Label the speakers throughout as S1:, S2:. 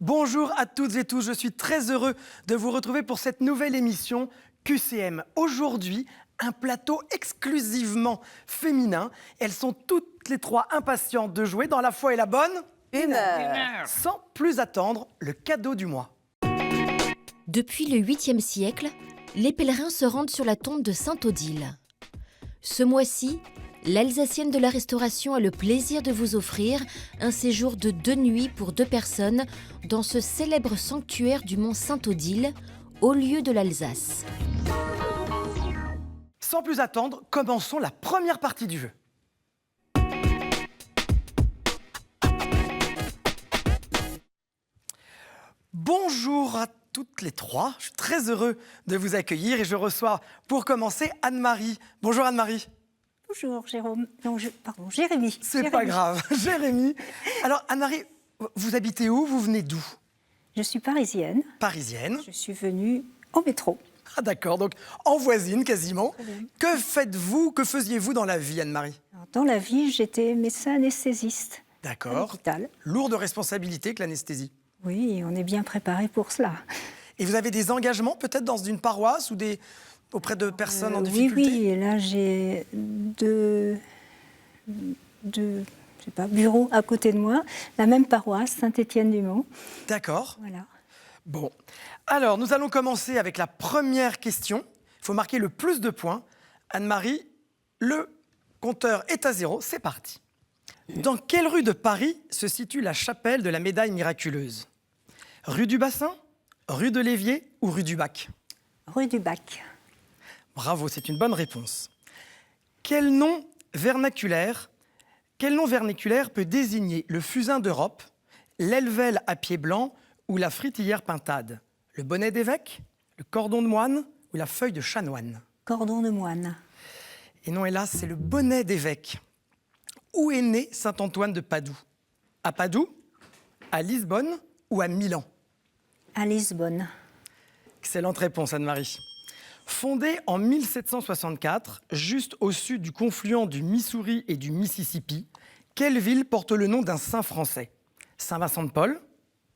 S1: Bonjour à toutes et tous, je suis très heureux de vous retrouver pour cette nouvelle émission QCM. Aujourd'hui, un plateau exclusivement féminin. Elles sont toutes les trois impatientes de jouer dans la foi et la bonne
S2: humeur.
S1: Sans plus attendre, le cadeau du mois.
S3: Depuis le 8e siècle, les pèlerins se rendent sur la tombe de Sainte Odile. Ce mois-ci, l'Alsacienne de la Restauration a le plaisir de vous offrir un séjour de 2 nuits pour 2 personnes dans ce célèbre sanctuaire du mont Sainte-Odile, au lieu de l'Alsace.
S1: Sans plus attendre, commençons la première partie du jeu. Bonjour à toutes les trois, je suis très heureux de vous accueillir et je reçois pour commencer Anne-Marie. Bonjour Anne-Marie.
S2: Bonjour Jérôme. Non, pardon, Jérémy.
S1: C'est pas grave, Jérémy. Alors Anne-Marie, vous habitez où? Vous venez d'où?
S2: Je suis parisienne.
S1: Parisienne.
S2: Je suis venue en métro.
S1: Ah d'accord, donc en voisine quasiment. Que faites-vous, que faisiez-vous dans la vie Anne-Marie?
S2: Dans la vie, j'étais médecin anesthésiste.
S1: D'accord.
S2: À l'hôpital.
S1: Lourde responsabilité que l'anesthésie.
S2: Oui, on est bien préparé pour cela.
S1: Et vous avez des engagements peut-être dans une paroisse ou auprès de personnes en difficulté?
S2: Oui, et là j'ai deux bureaux à côté de moi, la même paroisse, Saint-Étienne-du-Mont.
S1: D'accord.
S2: Voilà.
S1: Bon, alors nous allons commencer avec la première question. Il faut marquer le plus de points. Anne-Marie, le compteur est à 0, c'est parti. Dans quelle rue de Paris se situe la chapelle de la médaille miraculeuse? Rue du Bassin, rue de l'Évier ou rue du Bac?
S2: Rue du Bac.
S1: Bravo, c'est une bonne réponse. Quel nom vernaculaire peut désigner le fusain d'Europe, l'élevelle à pied blanc ou la fritillère pintade? Le bonnet d'évêque, le cordon de moine ou la feuille de chanoine?
S2: Cordon de moine.
S1: Et non, hélas, c'est le bonnet d'évêque. Où est né saint Antoine de Padoue? À Padoue, à Lisbonne ou à Milan?
S2: À Lisbonne.
S1: Excellente réponse, Anne-Marie. Fondée en 1764, juste au sud du confluent du Missouri et du Mississippi, quelle ville porte le nom d'un saint français? Saint-Vincent-de-Paul,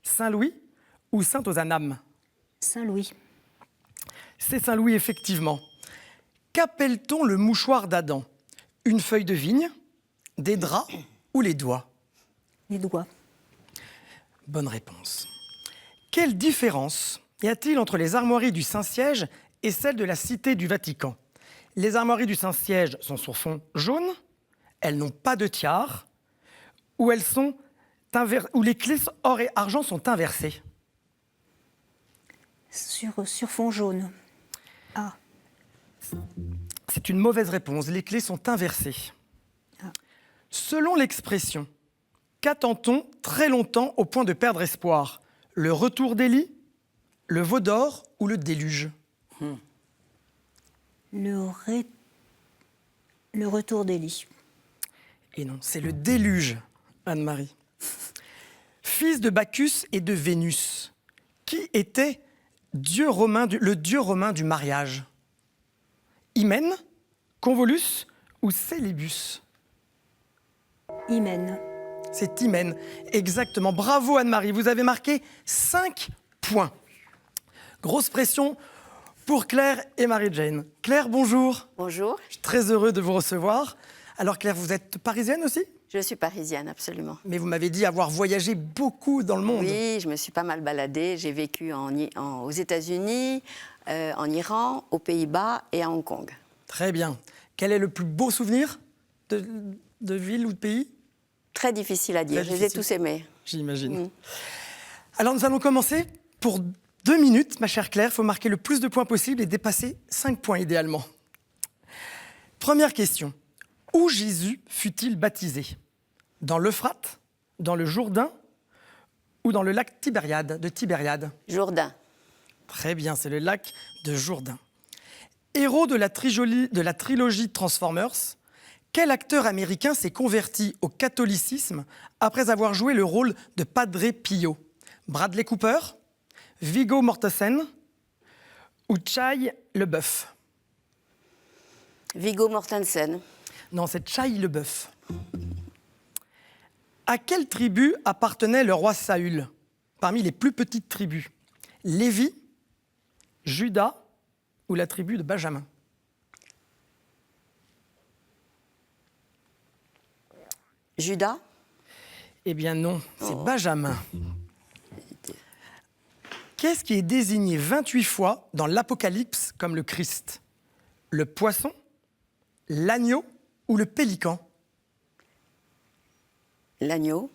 S1: Saint-Louis ou Saint-Ozanam?
S2: Saint-Louis.
S1: C'est Saint-Louis, effectivement. Qu'appelle-t-on le mouchoir d'Adam? Une feuille de vigne, des draps ou les doigts?
S2: Les doigts.
S1: Bonne réponse. Quelle différence y a-t-il entre les armoiries du Saint-Siège et celles de la Cité du Vatican? Les armoiries du Saint-Siège sont sur fond jaune, elles n'ont pas de tiare, ou les clés or et argent sont inversées.
S2: Sur fond jaune. Ah.
S1: C'est une mauvaise réponse, les clés sont inversées.
S2: Ah.
S1: Selon l'expression, qu'attend-on très longtemps au point de perdre espoir? Le retour d'Élie, le veau d'or ou le déluge?
S2: Le retour d'Élie.
S1: Et non, c'est le déluge, Anne-Marie. Fils de Bacchus et de Vénus, qui était le dieu romain du mariage? Hymen, Convolus ou Célébus?
S2: Hymen.
S1: C'est Hymen, exactement. Bravo Anne-Marie, vous avez marqué 5 points. Grosse pression pour Claire et Marie-Jane. Claire, bonjour.
S4: Bonjour.
S1: Je suis très heureux de vous recevoir. Alors Claire, vous êtes parisienne aussi?
S4: Je suis parisienne, absolument.
S1: Mais vous m'avez dit avoir voyagé beaucoup dans le monde.
S4: Oui, je me suis pas mal baladée. J'ai vécu aux États-Unis, en Iran, aux Pays-Bas et à Hong Kong.
S1: Très bien. Quel est le plus beau souvenir de ville ou de pays?
S4: Très difficile à dire.
S1: Très
S4: je les ai
S1: difficile.
S4: tous aimés.
S1: J'imagine. Alors nous allons commencer pour 2 minutes, ma chère Claire. Il faut marquer le plus de points possible et dépasser 5 points idéalement. Première question. Où Jésus fut-il baptisé? Dans l'Euphrate, dans le Jourdain ou dans le lac de Tibériade?
S4: Jourdain.
S1: Très bien, c'est le lac de Jourdain. Héros de la trilogie Transformers, quel acteur américain s'est converti au catholicisme après avoir joué le rôle de Padre Pio? Bradley Cooper, Viggo Mortensen ou Shia LaBeouf?
S4: Viggo Mortensen.
S1: Non, c'est Shia LaBeouf. À quelle tribu appartenait le roi Saül? parmi les plus petites tribus? Lévi, Judas ou la tribu de Benjamin?
S4: Judas?
S1: Eh bien non, c'est Benjamin. Qu'est-ce qui est désigné 28 fois dans l'Apocalypse comme le Christ? Le poisson, l'agneau ou le pélican?
S4: L'agneau?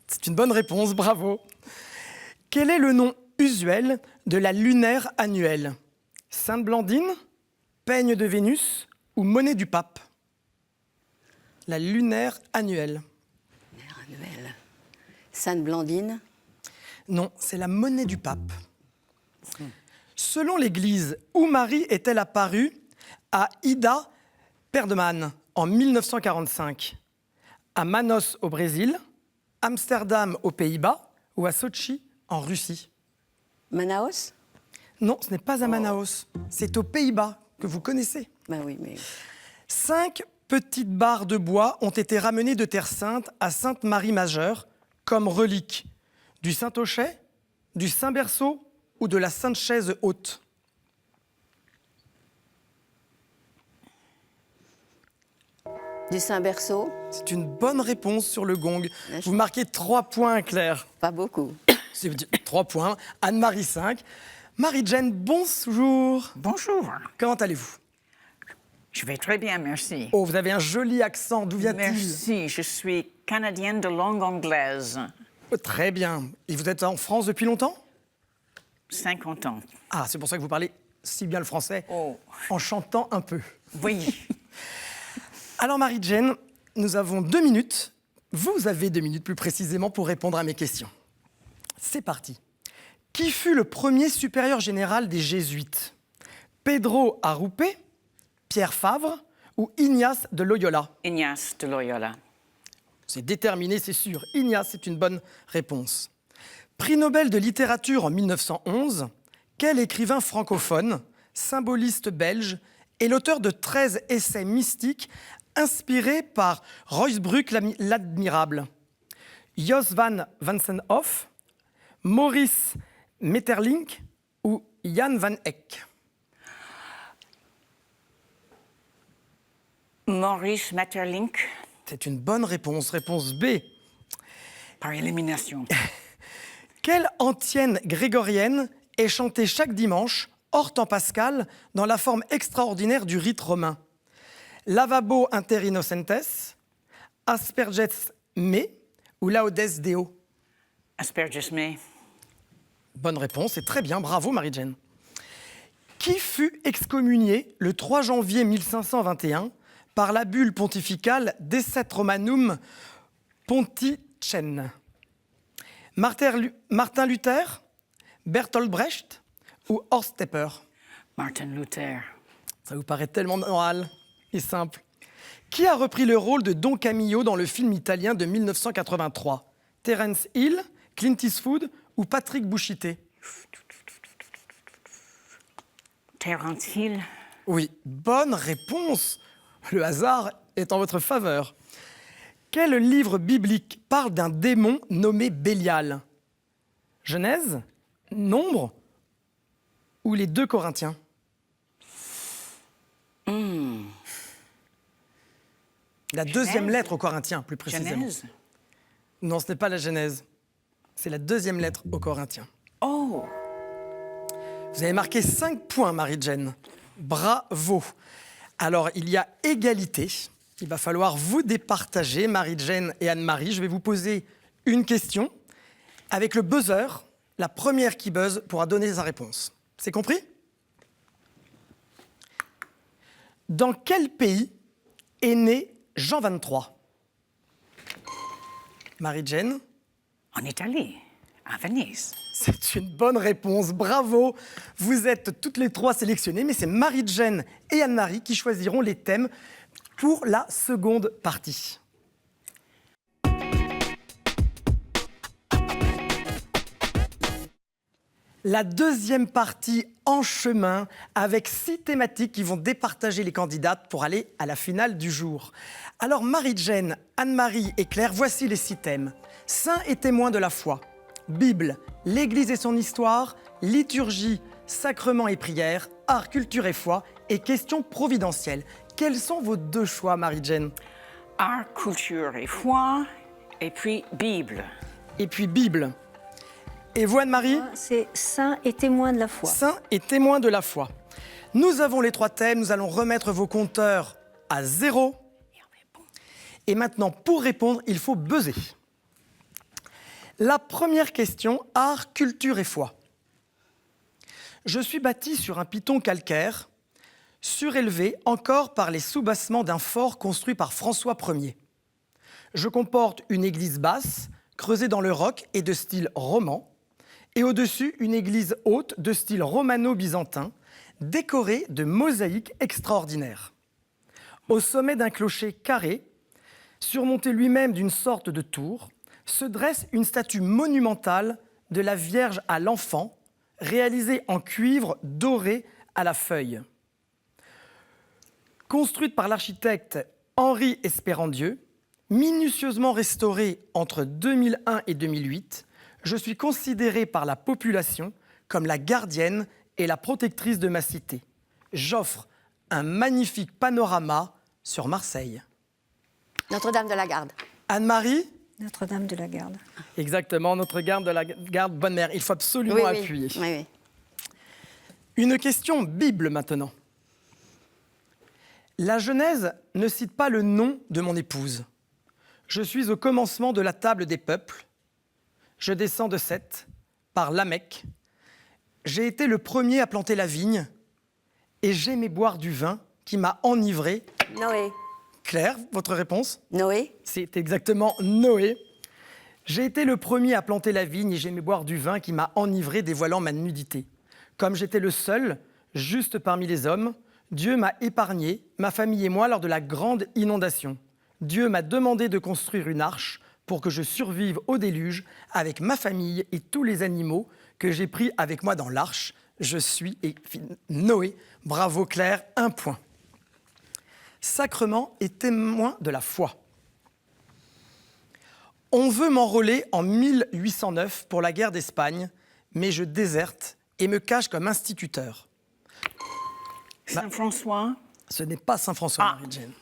S1: C'est une bonne réponse, bravo. Quel est le nom usuel de la lunaire annuelle? Sainte Blandine, peigne de Vénus ou monnaie du pape? La lunaire annuelle.
S4: Annuel. Sainte Blandine?
S1: Non, c'est la monnaie du pape. Selon l'Église, où Marie est-elle apparue à Ida Perdeman en 1945? À Manos au Brésil, Amsterdam aux Pays-Bas ou à Sochi en Russie?
S4: Manaus?
S1: Non, ce n'est pas à Manaus, c'est aux Pays-Bas que vous connaissez.
S4: Ben oui, mais
S1: 5 petites barres de bois ont été ramenées de Terre Sainte à Sainte-Marie-Majeure comme relique du Saint-Auchet, du Saint-Berceau ou de la Sainte-Chaise haute.
S4: du Saint-Berceau?
S1: C'est une bonne réponse sur le gong.
S4: Là, je-
S1: Vous marquez 3 points, Claire.
S4: Pas beaucoup.
S1: C'est 3 points. Anne-Marie 5. Marie-Jane, bonjour.
S5: Bonjour,
S1: Comment allez-vous?
S5: je vais très bien, merci.
S1: Oh, vous avez un joli accent. D'où vient-il?
S5: Merci, je suis canadienne de langue anglaise,
S1: Oh, très bien. Et vous êtes en France depuis longtemps?
S5: 50 ans.
S1: Ah, c'est pour ça que vous parlez si bien le français,
S5: Oh,
S1: en chantant un peu.
S5: oui.
S1: Alors, Marie-Jane, nous avons 2 minutes. Vous avez 2 minutes plus précisément pour répondre à mes questions. C'est parti. Qui fut le premier supérieur général des Jésuites? Pedro Arrupe, Pierre Favre ou Ignace de Loyola?
S5: Ignace de Loyola.
S1: C'est déterminé, c'est sûr. Ignace, c'est une bonne réponse. Prix Nobel de littérature en 1911, quel écrivain francophone, symboliste belge, est l'auteur de 13 essais mystiques inspirés par Ruysbroeck l'Admirable? Jos van Vansenhoff, Maurice Maeterlinck ou Jan van Eyck?
S5: Maurice Maeterlinck,
S1: C'est une bonne réponse. Réponse B.
S5: par élimination.
S1: Quelle antienne grégorienne est chantée chaque dimanche, hors temps pascal, dans la forme extraordinaire du rite romain? Lavabo inter innocentes, Asperges me ou Laudes Deo?
S5: Asperges me.
S1: Bonne réponse, c'est très bien, bravo Marie-Jane. Qui fut excommunié le 3 janvier 1521 par la bulle pontificale Decet Romanum Ponticem? Martin Luther, Bertolt Brecht ou Horst Tepper?
S5: Martin Luther.
S1: Ça vous paraît tellement normal et simple. Qui a repris le rôle de Don Camillo dans le film italien de 1983? Terence Hill, Clint Eastwood ou Patrick Bouchité?
S5: Terence Hill.
S1: Oui, bonne réponse. Le hasard est en votre faveur. Quel livre biblique parle d'un démon nommé Bélial? Genèse, Nombre ou les 2 Corinthiens? La deuxième
S5: Genèse.
S1: lettre aux Corinthiens, plus précisément.
S5: Genèse.
S1: Non, ce n'est pas la Genèse. C'est la deuxième lettre aux Corinthiens.
S5: Oh,
S1: Vous avez marqué 5 points, Marie-Jane. Bravo. Alors, il y a égalité. Il va falloir vous départager, Marie-Jane et Anne-Marie. Je vais vous poser une question. Avec le buzzer, la première qui buzz pourra donner sa réponse. C'est compris? Dans quel pays est né Jean 23? Marie-Jane?
S5: en Italie, à Venise.
S1: C'est une bonne réponse, bravo. Vous êtes toutes les 3 sélectionnées, mais c'est Marie-Jane et Anne-Marie qui choisiront les thèmes pour la seconde partie. La deuxième partie en chemin avec 6 thématiques qui vont départager les candidates pour aller à la finale du jour. Alors Marie-Jane, Anne-Marie et Claire, voici les 6 thèmes. Saints et témoins de la foi, Bible, l'Église et son histoire, liturgie, sacrements et prières, art, culture et foi et questions providentielles. Quels sont vos 2 choix, Marie-Jane?
S5: Art, culture et foi, et puis Bible.
S1: Et puis Bible. Et vous, Anne-Marie?
S2: C'est saint et témoin de la foi.
S1: Saint et témoin de la foi. Nous avons les 3 thèmes, nous allons remettre vos compteurs à 0. Et maintenant, pour répondre, il faut buzzer. La première question, art, culture et foi. Je suis bâti sur un piton calcaire, surélevé encore par les soubassements d'un fort construit par François Ier. Je comporte une église basse, creusée dans le roc et de style roman, et au-dessus une église haute de style romano-byzantin, décorée de mosaïques extraordinaires. Au sommet d'un clocher carré, surmonté lui-même d'une sorte de tour, se dresse une statue monumentale de la Vierge à l'Enfant, réalisée en cuivre doré à la feuille. Construite par l'architecte Henri Espérandieu, minutieusement restaurée entre 2001 et 2008, je suis considérée par la population comme la gardienne et la protectrice de ma cité. J'offre un magnifique panorama sur Marseille.
S4: Notre-Dame de la Garde.
S1: Anne-Marie?
S2: Notre-Dame de la Garde.
S1: Exactement, Notre-Dame de la Garde, bonne mère. Il faut absolument appuyer.
S4: Oui.
S1: Une question Bible maintenant. La Genèse ne cite pas le nom de mon épouse. Je suis au commencement de la table des peuples. Je descends de Seth, par Lamech. J'ai été le premier à planter la vigne et j'aimais boire du vin qui m'a enivré.
S4: Noé.
S1: Claire, votre réponse?
S4: Noé.
S1: C'est exactement Noé. J'ai été le premier à planter la vigne et j'aimais boire du vin qui m'a enivré, dévoilant ma nudité. Comme j'étais le seul, juste parmi les hommes, Dieu m'a épargné, ma famille et moi, lors de la grande inondation. Dieu m'a demandé de construire une arche pour que je survive au déluge avec ma famille et tous les animaux que j'ai pris avec moi dans l'arche. Je suis Noé. Bravo Claire, 1 point. Sacrement et témoin de la foi. On veut m'enrôler en 1809 pour la guerre d'Espagne, mais je déserte et me cache comme instituteur.
S5: Saint-François.
S1: Ce n'est pas Saint-François, Marie-Jane.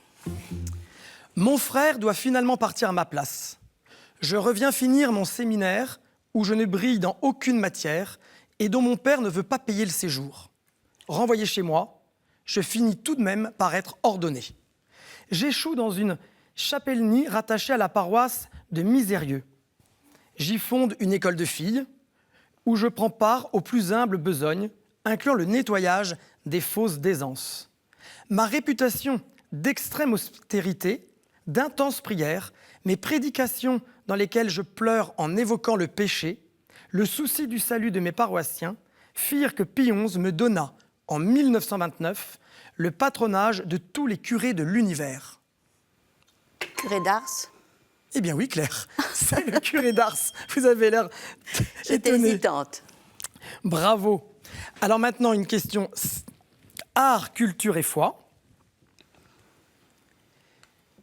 S1: Mon frère doit finalement partir à ma place. Je reviens finir mon séminaire où je ne brille dans aucune matière et dont mon père ne veut pas payer le séjour. Renvoyé chez moi, je finis tout de même par être ordonné. J'échoue dans une chapellenie rattachée à la paroisse de Misérieux. J'y fonde une école de filles où je prends part aux plus humbles besognes, incluant le nettoyage des fosses d'aisance. Ma réputation d'extrême austérité, d'intenses prières, mes prédications dans lesquelles je pleure en évoquant le péché, le souci du salut de mes paroissiens, firent que Pie XI me donna, en 1929, le patronage de tous les curés de l'univers.
S4: Curé d'Ars.
S1: Eh bien oui, Claire, c'est le curé d'Ars. Vous avez l'air
S4: J'étais
S1: étonnée.
S4: hésitante.
S1: Bravo. Alors maintenant, une question art, culture et foi.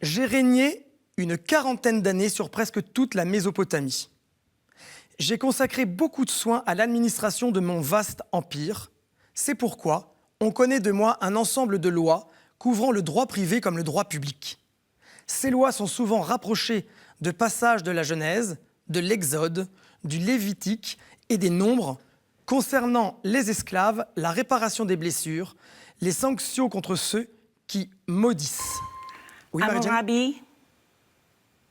S1: J'ai régné une 40aine d'années sur presque toute la Mésopotamie. J'ai consacré beaucoup de soins à l'administration de mon vaste empire. C'est pourquoi on connaît de moi un ensemble de lois couvrant le droit privé comme le droit public. Ces lois sont souvent rapprochées de passages de la Genèse, de l'Exode, du Lévitique et des Nombres, concernant les esclaves, la réparation des blessures, les sanctions contre ceux qui maudissent. Oui, Marie-Jane ?
S5: Hammurabi.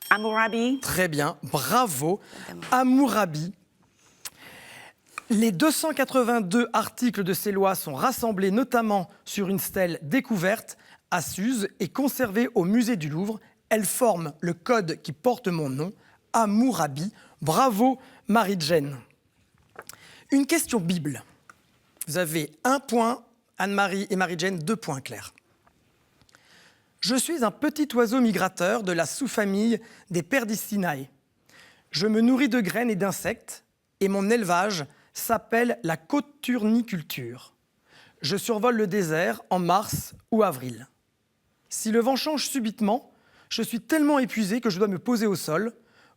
S5: Hammurabi.
S1: Très bien, bravo. Hammurabi. Les 282 articles de ces lois sont rassemblés notamment sur une stèle découverte à Suse et conservée au musée du Louvre. Elles forment le code qui porte mon nom, Hammurabi. Bravo, Marie-Jane. Une question Bible. Vous avez 1 point, Anne-Marie et Marie-Jane, 2 points, Claire. Je suis un petit oiseau migrateur de la sous-famille des Perdicinae. Je me nourris de graines et d'insectes et mon élevage s'appelle la coturniculture. Je survole le désert en mars ou avril. Si le vent change subitement, je suis tellement épuisé que je dois me poser au sol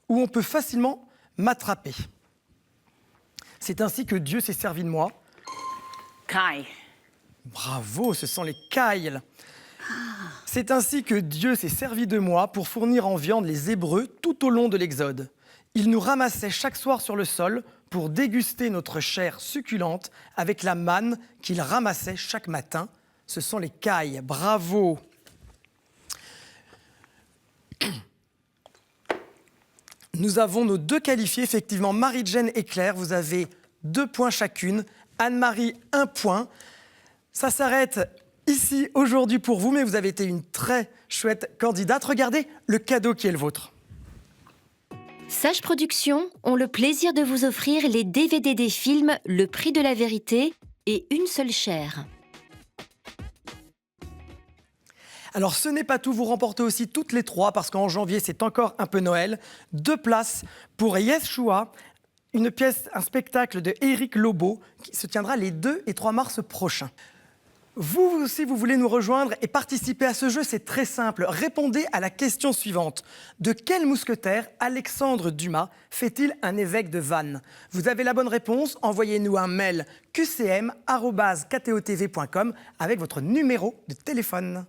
S1: où on peut facilement m'attraper. C'est ainsi que Dieu s'est servi de moi.
S5: Kai.
S1: Bravo, ce sont les Kaïl. C'est ainsi que Dieu s'est servi de moi pour fournir en viande les Hébreux tout au long de l'Exode. Il nous ramassait chaque soir sur le sol pour déguster notre chair succulente avec la manne qu'il ramassait chaque matin. Ce sont les Kaïl. Bravo. Nous avons nos 2 qualifiés, effectivement, Marie-Jane et Claire. Vous avez 2 points chacune. Anne-Marie, 1 point. Ça s'arrête ici aujourd'hui pour vous, mais vous avez été une très chouette candidate. Regardez le cadeau qui est le vôtre.
S3: Sage Productions ont le plaisir de vous offrir les DVD des films Le Prix de la Vérité et Une seule chair.
S1: Alors ce n'est pas tout, vous remportez aussi toutes les 3 parce qu'en janvier c'est encore un peu Noël. 2 places pour Yeshua, une pièce, un spectacle de Éric Lobo qui se tiendra les 2 et 3 mars prochains. Vous aussi, vous voulez nous rejoindre et participer à ce jeu, c'est très simple. Répondez à la question suivante. De quel mousquetaire Alexandre Dumas fait-il un évêque de Vannes? Vous avez la bonne réponse, envoyez-nous un mail qcm@ktotv.com avec votre numéro de téléphone.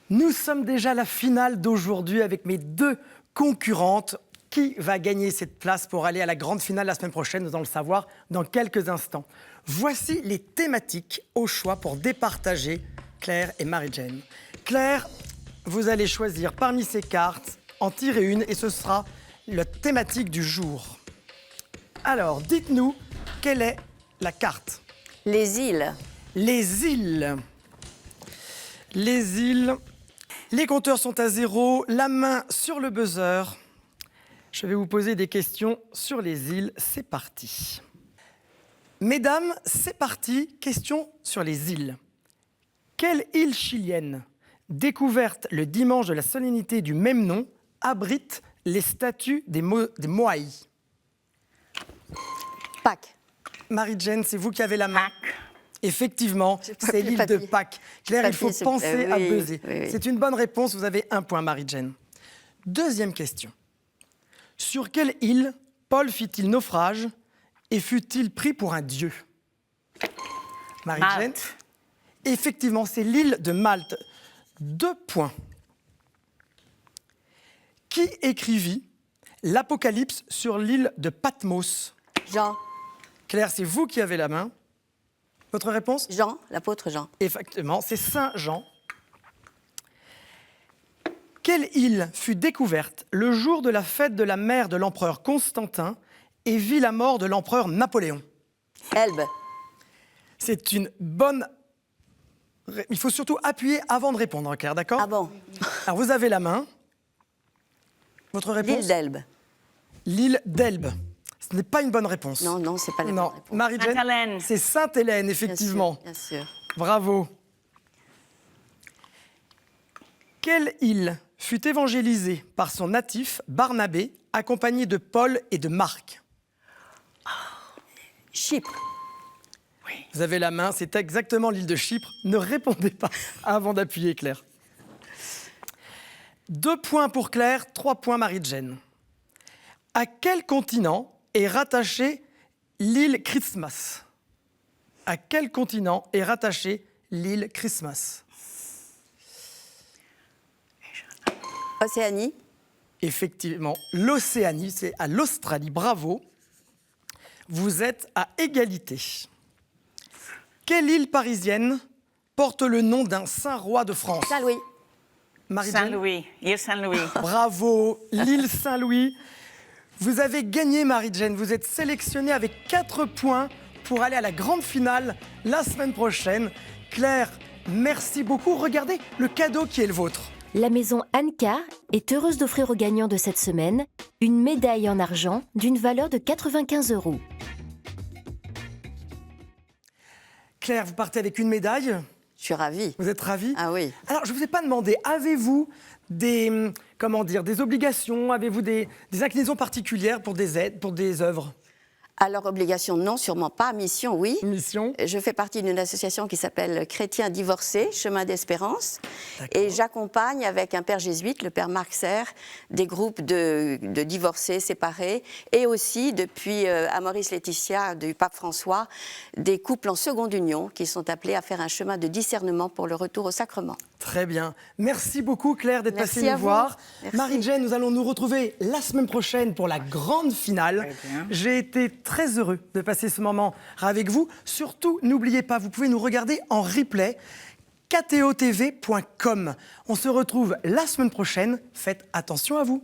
S1: Nous sommes déjà à la finale d'aujourd'hui avec mes 2 concurrentes. Qui va gagner cette place pour aller à la grande finale la semaine prochaine? Nous allons le savoir dans quelques instants. Voici les thématiques au choix pour départager Claire et Marie-Jane. Claire, vous allez choisir parmi ces cartes, en tirer une et ce sera la thématique du jour. Alors, dites-nous, quelle est la carte?
S4: Les îles.
S1: Les îles. Les îles. Les compteurs sont à 0, la main sur le buzzer. Je vais vous poser des questions sur les îles. C'est parti. Mesdames, c'est parti. Question sur les îles. Quelle île chilienne, découverte le dimanche de la solennité du même nom, abrite les statues des Moai?
S4: Pâques.
S1: Marie-Jane, c'est vous qui avez la main.
S5: Pâques.
S1: Effectivement,
S4: J'ai pas
S1: c'est
S4: pris
S1: l'île
S4: papier.
S1: de Pâques. Claire, il faut
S4: Papier,
S1: penser à
S4: oui,
S1: buzzer.
S4: oui.
S1: C'est une bonne réponse, vous avez 1 point, Marie-Jane. Deuxième question. Sur quelle île Paul fit-il naufrage et fut-il pris pour un dieu? Marie-Jane.
S5: Malte.
S1: Effectivement, c'est l'île de Malte. 2 points. Qui écrivit l'Apocalypse sur l'île de Patmos?
S4: Jean.
S1: Claire, c'est vous qui avez la main. Votre réponse?
S4: Jean, l'apôtre Jean.
S1: Effectivement, c'est Saint Jean. Quelle île fut découverte le jour de la fête de la mère de l'empereur Constantin et vit la mort de l'empereur Napoléon?
S4: Elbe.
S1: C'est une bonne... Il faut surtout appuyer avant de répondre, Claire, d'accord?
S4: Ah bon?
S1: Alors, vous avez la main. Votre réponse?
S4: L'île d'Elbe.
S1: L'île d'Elbe. Ce n'est pas une bonne réponse.
S4: Non, non, c'est pas la bonne
S1: Non,
S4: réponse.
S1: Marie-Jane,
S5: Sainte-Hélène.
S1: c'est Sainte-Hélène,
S4: Bien sûr,
S1: effectivement.
S4: bien sûr.
S1: Bravo. Quelle île fut évangélisée par son natif, Barnabé, accompagné de Paul et de Marc?
S4: Chypre.
S1: Vous avez la main, c'est exactement l'île de Chypre. Ne répondez pas avant d'appuyer, Claire. 2 points pour Claire, 3 points Marie-Jane. À quel continent est rattachée l'île Christmas? À quel continent est rattachée l'île Christmas?
S4: Océanie.
S1: Effectivement, l'Océanie, c'est à l'Australie. Bravo. Vous êtes à égalité. Quelle île parisienne porte le nom d'un saint roi de France?
S4: Saint-Louis.
S1: Marie-Jane.
S5: Saint-Louis. Île Saint-Louis.
S1: Bravo, l'île Saint-Louis. Vous avez gagné, Marie-Jane. Vous êtes sélectionnée avec 4 points pour aller à la grande finale la semaine prochaine. Claire, merci beaucoup. Regardez le cadeau qui est le vôtre.
S3: La maison Anka est heureuse d'offrir aux gagnants de cette semaine une médaille en argent d'une valeur de 95 €.
S1: Claire, vous partez avec une médaille.
S4: Je suis ravie.
S1: Vous êtes ravie?
S4: Ah oui.
S1: Alors, je ne vous ai pas demandé, avez-vous des, des obligations? Avez-vous des inclinaisons particulières pour des aides, pour des œuvres?
S4: Alors, obligation, non, sûrement pas. Mission, oui.
S1: Mission.
S4: Je fais partie d'une association qui s'appelle Chrétiens divorcés, Chemin d'Espérance. Et j'accompagne avec un père jésuite, le père Marc Serre, des groupes de divorcés, séparés. Et aussi, depuis Amoris Laetitia, du pape François, des couples en seconde union qui sont appelés à faire un chemin de discernement pour le retour au sacrement.
S1: Très bien. Merci beaucoup Claire d'être
S4: Merci
S1: passée
S4: à
S1: nous
S4: vous.
S1: voir.
S4: Merci.
S1: Marie-Jane, nous allons nous retrouver la semaine prochaine pour la grande finale.
S5: Très bien.
S1: J'ai été très heureux de passer ce moment avec vous. Surtout, n'oubliez pas, vous pouvez nous regarder en replay, ktotv.com. On se retrouve la semaine prochaine. Faites attention à vous.